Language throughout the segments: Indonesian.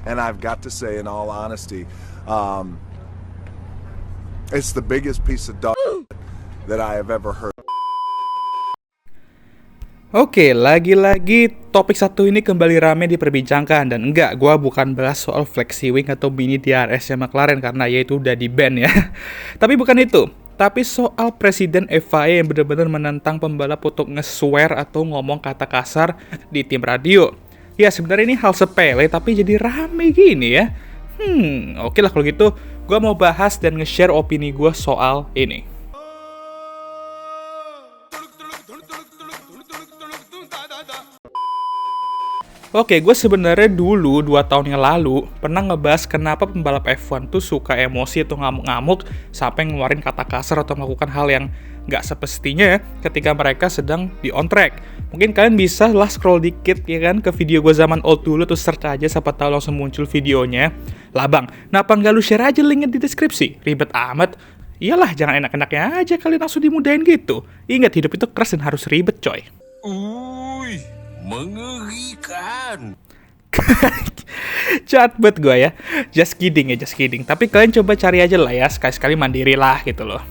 And I've got to say, in all honesty, it's the biggest piece of dog that I have ever heard. Oke, lagi-lagi topik satu ini kembali rame diperbincangkan. Dan enggak, gue bukan bahas soal Flexi-Wing atau Mini DRS-nya McLaren karena ya itu udah di-ban ya. Tapi bukan itu. Tapi soal Presiden FIA yang benar-benar menentang pembalap untuk nge-swear atau ngomong kata kasar di tim radio. Ya sebenarnya ini hal sepele tapi jadi rame gini ya. Oke lah kalau gitu, gue mau bahas dan nge-share opini gue soal ini. Oke, gue sebenarnya dulu 2 tahun yang lalu pernah ngebahas kenapa pembalap F1 tuh suka emosi atau ngamuk-ngamuk sampai ngeluarin kata kasar atau melakukan hal yang nggak sepestinya ketika mereka sedang di on track. Mungkin kalian bisa lah scroll dikit ya kan ke video gue zaman old dulu, terus search aja siapa tahu langsung muncul videonya. Lah bang, kenapa nggak lu share aja linknya di deskripsi? Ribet amat. Iyalah, jangan enak-enaknya aja kalian langsung dimudahin gitu. Ingat, hidup itu keras dan harus ribet coy. Mengerikan. Jahat banget gue ya. Just kidding. Tapi kalian coba cari aja lah ya, sekali-sekali mandiri lah gitu loh.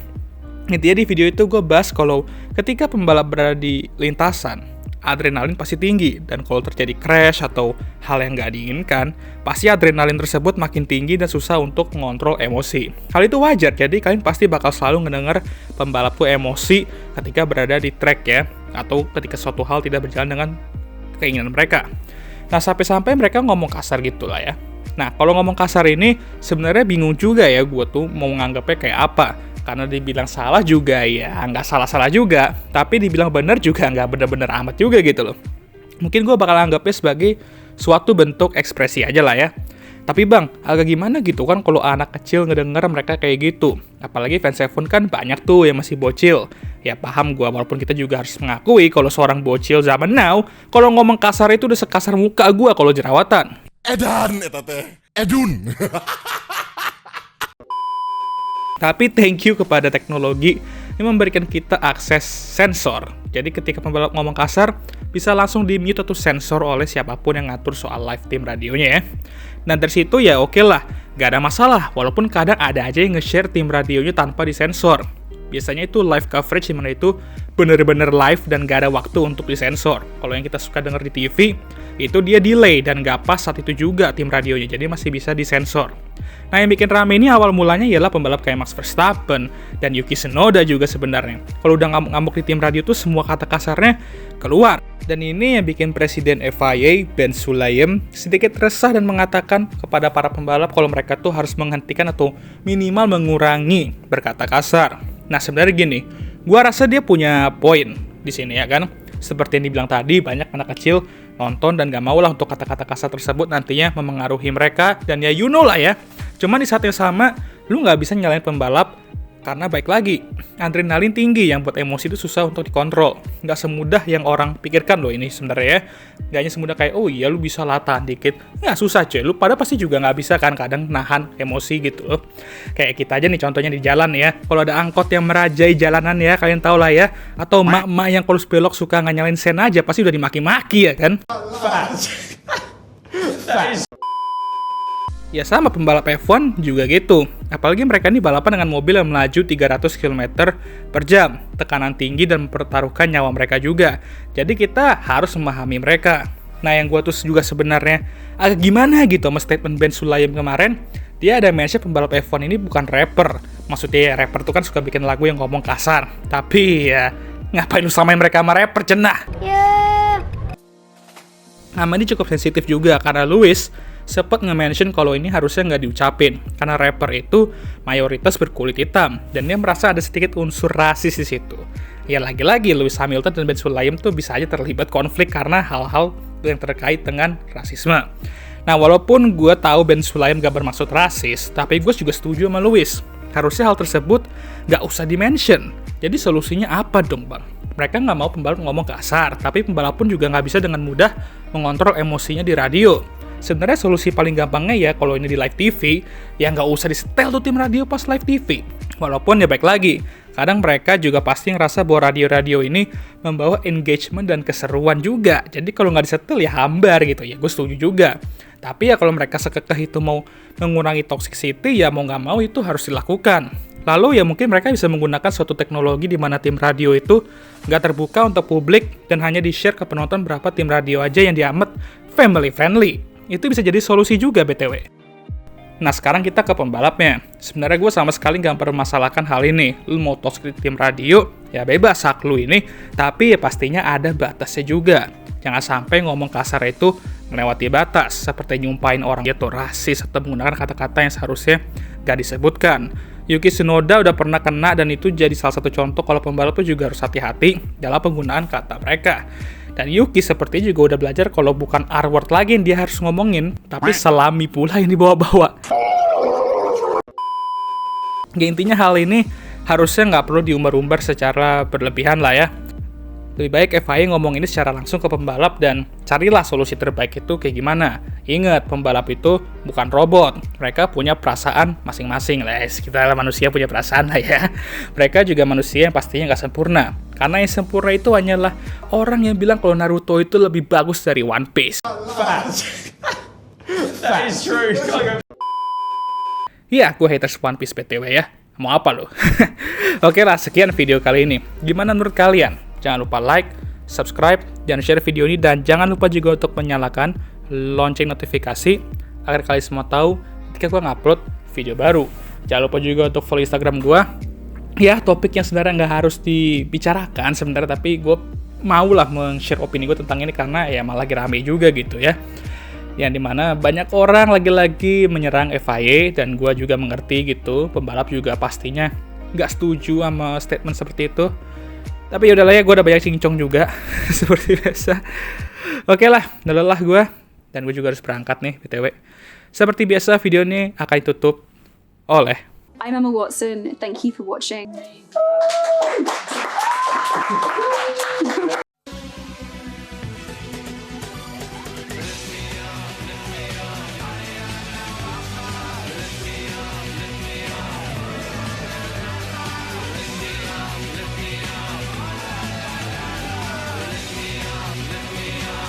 Intinya di video itu gue bahas kalau ketika pembalap berada di lintasan, adrenalin pasti tinggi. Dan kalau terjadi crash atau hal yang gak diinginkan, pasti adrenalin tersebut makin tinggi dan susah untuk mengontrol emosi. Hal itu wajar, jadi kalian pasti bakal selalu ngedenger pembalap tuh emosi ketika berada di track ya, atau ketika suatu hal tidak berjalan dengan keinginan mereka. Nah, sampai-sampai mereka ngomong kasar gitu lah ya. Nah, kalau ngomong kasar ini sebenarnya bingung juga ya gue tuh mau nganggapnya kayak apa. Karena dibilang salah juga ya nggak salah-salah juga, tapi dibilang benar juga nggak benar-benar amat juga gitu loh. Mungkin gue bakal anggapnya sebagai suatu bentuk ekspresi aja lah ya. Tapi bang, agak gimana gitu kan kalau anak kecil ngedenger mereka kayak gitu. Apalagi fans F1 kan banyak tuh yang masih bocil. Ya paham gue, walaupun kita juga harus mengakui kalau seorang bocil zaman now, kalau ngomong kasar itu udah sekasar muka gue kalau jerawatan. Edan, eta teh. Edun. Tapi thank you kepada teknologi yang memberikan kita akses sensor. Jadi ketika pembalap ngomong kasar, bisa langsung di-mute atau sensor oleh siapapun yang ngatur soal live team radionya ya. Nah dari situ ya oke lah, gak ada masalah. Walaupun kadang ada aja yang nge-share tim radionya tanpa disensor. Biasanya itu live coverage dimana itu bener-bener live dan gak ada waktu untuk disensor. Kalau yang kita suka denger di TV, itu dia delay dan gak pas saat itu juga tim radionya, jadi masih bisa disensor. Nah yang bikin rame ini awal mulanya ialah pembalap kayak Max Verstappen dan Yuki Tsunoda juga sebenarnya. Kalau udah ngamuk-ngamuk di tim radio tuh semua kata kasarnya keluar. Dan ini yang bikin Presiden FIA, Ben Sulayem, sedikit resah dan mengatakan kepada para pembalap kalau mereka tuh harus menghentikan atau minimal mengurangi berkata kasar. Nah sebenarnya gini, gua rasa dia punya poin di sini ya kan. Seperti yang dibilang tadi, banyak anak kecil nonton dan gak mau lah untuk kata-kata kasar tersebut nantinya memengaruhi mereka. Dan ya you know lah ya, cuman di saat yang sama, lu gak bisa nyalain pembalap karena baik lagi, adrenalin tinggi yang buat emosi itu susah untuk dikontrol. Gak semudah yang orang pikirkan loh ini sebenarnya ya. Gak hanya semudah kayak, oh iya lu bisa latahan dikit. Nggak susah cuy, lu pada pasti juga gak bisa kan kadang nahan emosi gitu loh. Kayak kita aja nih contohnya di jalan ya. Kalau ada angkot yang merajai jalanan ya, kalian tau lah ya. Atau mak-mak yang kalau belok suka nggak nyalain sen aja, pasti udah dimaki-maki ya kan. Ya sama pembalap F1 juga gitu. Apalagi mereka ini balapan dengan mobil yang melaju 300 km per jam. Tekanan tinggi dan mempertaruhkan nyawa mereka juga. Jadi kita harus memahami mereka. Nah yang gue tuh juga sebenarnya agak gimana gitu sama statement Ben Sulayem kemarin. Dia ada mention pembalap F1 ini bukan rapper. Maksudnya ya rapper tuh kan suka bikin lagu yang ngomong kasar. Tapi ya ngapain lu samain mereka sama rapper cenah? Nama ini cukup sensitif juga karena Lewis sempat nge-mention kalau ini harusnya nggak diucapin karena rapper itu mayoritas berkulit hitam dan dia merasa ada sedikit unsur rasis di situ. Ya lagi-lagi Lewis Hamilton dan Ben Sulayem tuh bisa aja terlibat konflik karena hal-hal yang terkait dengan rasisme. Nah walaupun gue tahu Ben Sulayem gak bermaksud rasis, tapi gue juga setuju sama Lewis. Harusnya hal tersebut gak usah di-mention. Jadi solusinya apa dong bang? Mereka nggak mau pembalap ngomong kasar, tapi pembalap pun juga nggak bisa dengan mudah mengontrol emosinya di radio. Sebenarnya solusi paling gampangnya ya kalau ini di live TV, ya nggak usah disetel tuh tim radio pas live TV. Walaupun ya baik lagi, kadang mereka juga pasti ngerasa bahwa radio-radio ini membawa engagement dan keseruan juga. Jadi kalau nggak disetel ya hambar gitu ya, gue setuju juga. Tapi ya kalau mereka sekekeh itu mau mengurangi toxicity, ya mau nggak mau itu harus dilakukan. Lalu ya mungkin mereka bisa menggunakan suatu teknologi di mana tim radio itu nggak terbuka untuk publik dan hanya di-share ke penonton berapa tim radio aja yang dianggap family friendly. Itu bisa jadi solusi juga BTW. Nah sekarang kita ke pembalapnya. Sebenarnya gue sama sekali nggak mempermasalahkan hal ini. Lu mau toxic tim radio, ya bebas hak lu ini. Tapi ya pastinya ada batasnya juga. Jangan sampai ngomong kasar itu melewati batas, seperti nyumpain orang itu rasis atau menggunakan kata-kata yang seharusnya gak disebutkan. Yuki Tsunoda udah pernah kena dan itu jadi salah satu contoh kalau pembalap itu juga harus hati-hati dalam penggunaan kata mereka. Dan Yuki sepertinya juga udah belajar kalau bukan R-word lagi yang dia harus ngomongin, tapi salami pula yang dibawa-bawa. Ya intinya hal ini harusnya nggak perlu diumbar-umbar secara berlebihan lah ya. Lebih baik FIA ngomong ini secara langsung ke pembalap dan carilah solusi terbaik itu kayak gimana. Ingat, pembalap itu bukan robot. Mereka punya perasaan masing-masing. Kita manusia punya perasaan lah ya. Mereka juga manusia yang pastinya nggak sempurna. Karena yang sempurna itu hanyalah orang yang bilang kalau Naruto itu lebih bagus dari One Piece. That is true. Iya, gue haters One Piece BTW ya. Mau apa lo? Oke lah, sekian video kali ini. Gimana menurut kalian? Jangan lupa like, subscribe, dan share video ini. Dan jangan lupa juga untuk menyalakan lonceng notifikasi agar kalian semua tahu ketika gue ngupload video baru. Jangan lupa juga untuk follow Instagram gue. Ya, topik yang sebenarnya nggak harus dibicarakan sebenarnya, tapi gue maulah men-share opini gue tentang ini karena ya malah lagi rame juga gitu ya. Yang dimana banyak orang lagi-lagi menyerang FIA dan gue juga mengerti gitu. Pembalap juga pastinya nggak setuju sama statement seperti itu. Tapi yaudahlah ya, gue udah banyak cincong juga seperti biasa. Oke lah, udah lelah gue dan gue juga harus berangkat nih BTW. Seperti biasa video ini akan ditutup oleh I'm Emma Watson. Thank you for watching.